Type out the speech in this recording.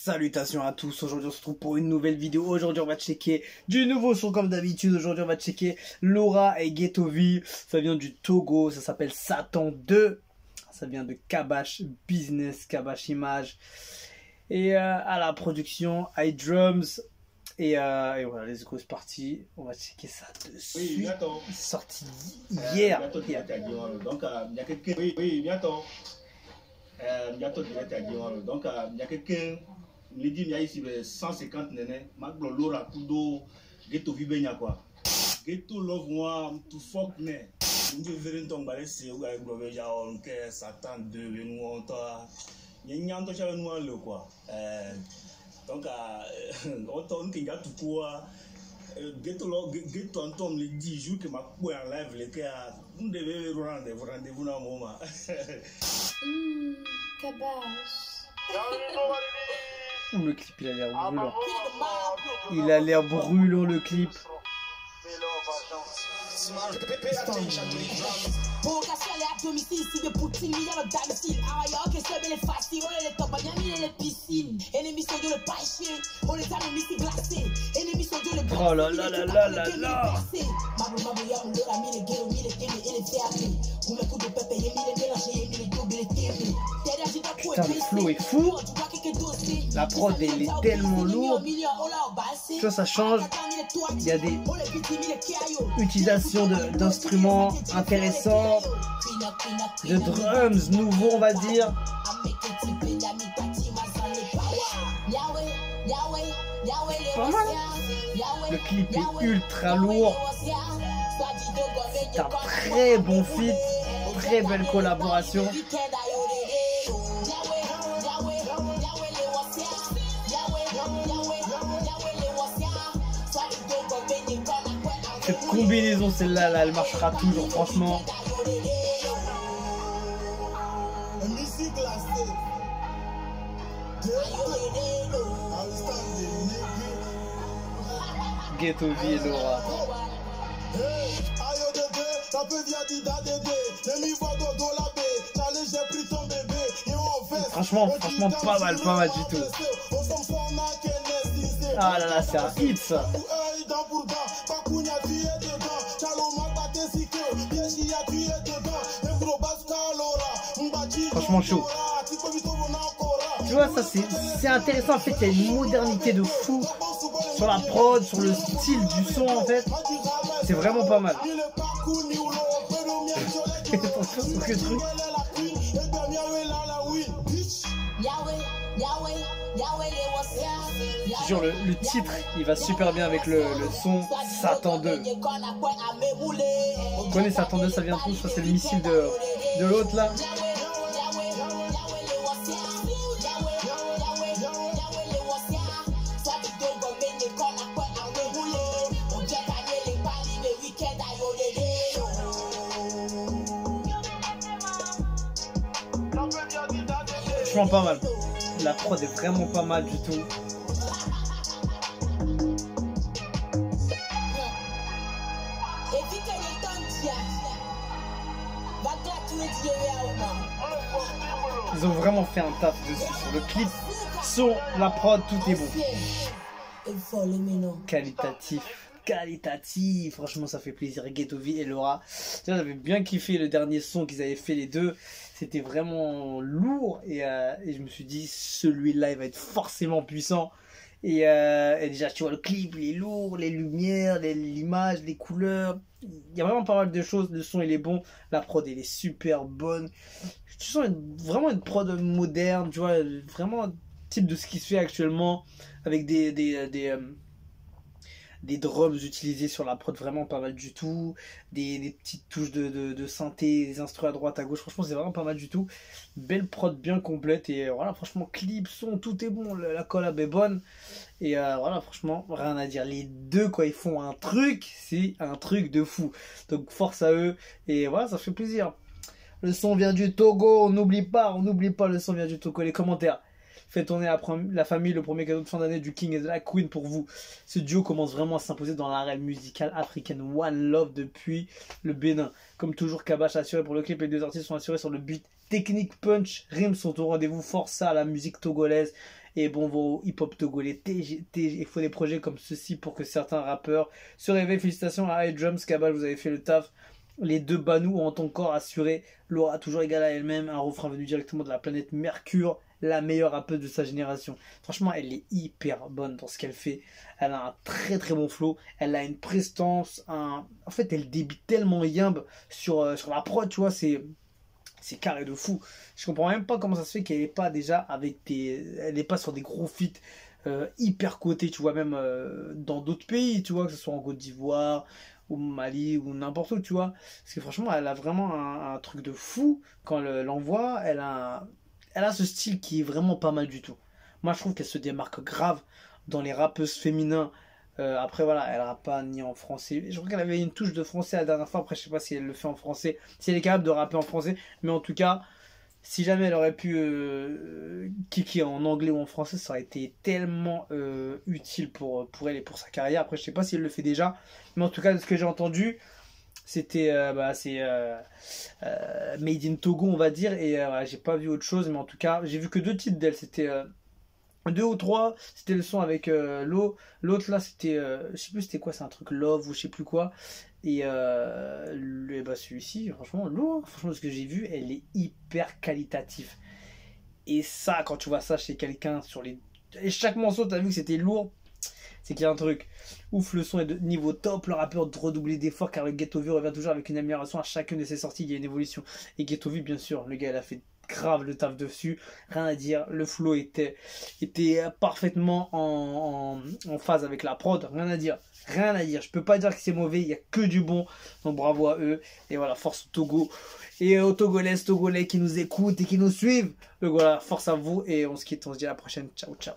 Salutations à tous, aujourd'hui on se retrouve pour une nouvelle vidéo. Aujourd'hui on va checker du nouveau son comme d'habitude. Aujourd'hui on va checker Laura et Ghetto V. Ça vient du Togo, ça s'appelle Satan 2. Ça vient de Kabash Business, Kabash Image. Et à la production, iDrums. Et voilà, les grosses parties. On va checker ça dessus. Oui, bientôt. C'est sorti hier. Bientôt direct à Guillaume. Donc, il y a quelqu'un. Oui, bientôt. Bientôt direct à Guillaume. Donc, il y a quelqu'un. Il dit, il y a ici 150 nénés. Maglo Laura Kudo. Ghetto Vibenya quoi. Ghetto Love moi. Tout fuck né. Nous devons donc aller c'est où avec Gloveja on que Satan 2 nous on t'a. Il y a un peu de nous le quoi. Donc, on tourne qu'il y a tout quoi. Ghetto Antom les 10 jours que ma couille en live, les gars, vous devez rendez-vous dans un moment. Kabash. Le clip il a l'air brûlant. Il a l'air brûlant le clip. Provocation à domicile, si de Poutine, il y a le domicile. Ailleurs que ce est facile, on est les top, il y a les piscines. Ennemis sont de le pâcher, on est à l'ennemi glacé. Ennemis sont de le glacé. Oh là là là là là là. Putain, le flow est fou. La prod elle est tellement lourde. Ça change. Il y a des utilisations d'instruments intéressants, de drums nouveaux on va dire. Pas mal. Le clip est ultra lourd. C'est un très bon feat, très belle collaboration. Cette combinaison, celle-là, là, elle marchera toujours, franchement. Ghetto V et Laura. Franchement, pas mal du tout. Ah là là, c'est un hit ça. Franchement chaud. Tu vois, ça c'est intéressant en fait, il y a une modernité de fou sur la prod, sur le style du son en fait. C'est vraiment pas mal. Genre le titre, il va super bien avec le son Satan 2. Vous connaissez Satan 2, ça vient de tout, ça c'est le missile de l'autre là. Franchement pas mal. La prod est vraiment pas mal du tout. Ils ont vraiment fait un taf dessus sur le clip, son, la prod, tout est bon. Qualitatif, franchement ça fait plaisir. Ghetto V et Laura, j'avais bien kiffé le dernier son qu'ils avaient fait les deux, c'était vraiment lourd et je me suis dit celui-là il va être forcément puissant et déjà tu vois le clip il est lourd, les lumières, l'image, les couleurs, il y a vraiment pas mal de choses, le son il est bon, la prod elle est super bonne, tu sens vraiment une prod moderne, tu vois, vraiment type de ce qui se fait actuellement avec des drums utilisés sur la prod, vraiment pas mal du tout, des petites touches de synthé, des instruments à droite à gauche, franchement c'est vraiment pas mal du tout, belle prod bien complète et voilà franchement clip, son, tout est bon, la collab est bonne et voilà franchement rien à dire, les deux quand ils font un truc, c'est un truc de fou, donc force à eux et voilà ça fait plaisir. Le son vient du Togo, on n'oublie pas le son vient du Togo, les commentaires. Fait tourner la famille, le premier cadeau de fin d'année du King et de la Queen pour vous. Ce duo commence vraiment à s'imposer dans l'arène musicale africaine. One Love depuis le Bénin. Comme toujours, Kabash assuré pour le clip. Les deux artistes sont assurés sur le beat. Technique, punch, rimes sont au rendez-vous. Force à la musique togolaise. Et bon, vos hip-hop togolais, il faut des projets comme ceci pour que certains rappeurs se réveillent. Félicitations à iDrums, Kabal, vous avez fait le taf. Les deux Banous ont encore assuré. Laura, toujours égale à elle-même, un refrain venu directement de la planète Mercure, la meilleure rappeuse de sa génération. Franchement, elle est hyper bonne dans ce qu'elle fait. Elle a un très très bon flow. Elle a une prestance. En fait, elle débite tellement yimbe sur la prod, tu vois. C'est carré de fou. Je comprends même pas comment ça se fait qu'elle n'est pas déjà avec elle n'est pas sur des gros feats hyper cotés, tu vois, même dans d'autres pays, tu vois, que ce soit en Côte d'Ivoire ou Mali ou n'importe où, tu vois. Parce que franchement, elle a vraiment un truc de fou quand elle l'envoie. Elle a ce style qui est vraiment pas mal du tout. Moi, je trouve qu'elle se démarque grave dans les rappeuses féminins. Après, voilà, elle rappe pas ni en français. Je crois qu'elle avait une touche de français la dernière fois. Après, je sais pas si elle le fait en français, si elle est capable de rapper en français. Mais en tout cas, si jamais elle aurait pu kicker en anglais ou en français, ça aurait été tellement utile pour elle et pour sa carrière. Après, je sais pas si elle le fait déjà. Mais en tout cas, de ce que j'ai entendu, c'était Made in Togo, on va dire. Et voilà, j'ai pas vu autre chose. Mais en tout cas, j'ai vu que 2 titres d'elle. C'était 2 ou 3, c'était le son avec l'autre là, c'était je sais plus c'était quoi, c'est un truc Love ou je sais plus quoi. Et celui-ci, franchement, lourd, hein. Franchement, ce que j'ai vu, elle est hyper qualitative. Et ça, quand tu vois ça chez quelqu'un et chaque morceau, t'as vu que c'était lourd, c'est qu'il y a un truc. Ouf, le son est de niveau top, le rappeur de redoubler d'efforts car le Ghetto Vu revient toujours avec une amélioration à chacune de ses sorties, il y a une évolution. Et Ghetto Vu, bien sûr, le gars, il a fait grave le taf dessus, rien à dire, le flow était parfaitement en phase avec la prod, rien à dire, je peux pas dire que c'est mauvais, il y a que du bon, donc bravo à eux, et voilà, force au Togo, et aux Togolais qui nous écoutent et qui nous suivent, donc voilà, force à vous, et on se quitte, on se dit à la prochaine, ciao ciao.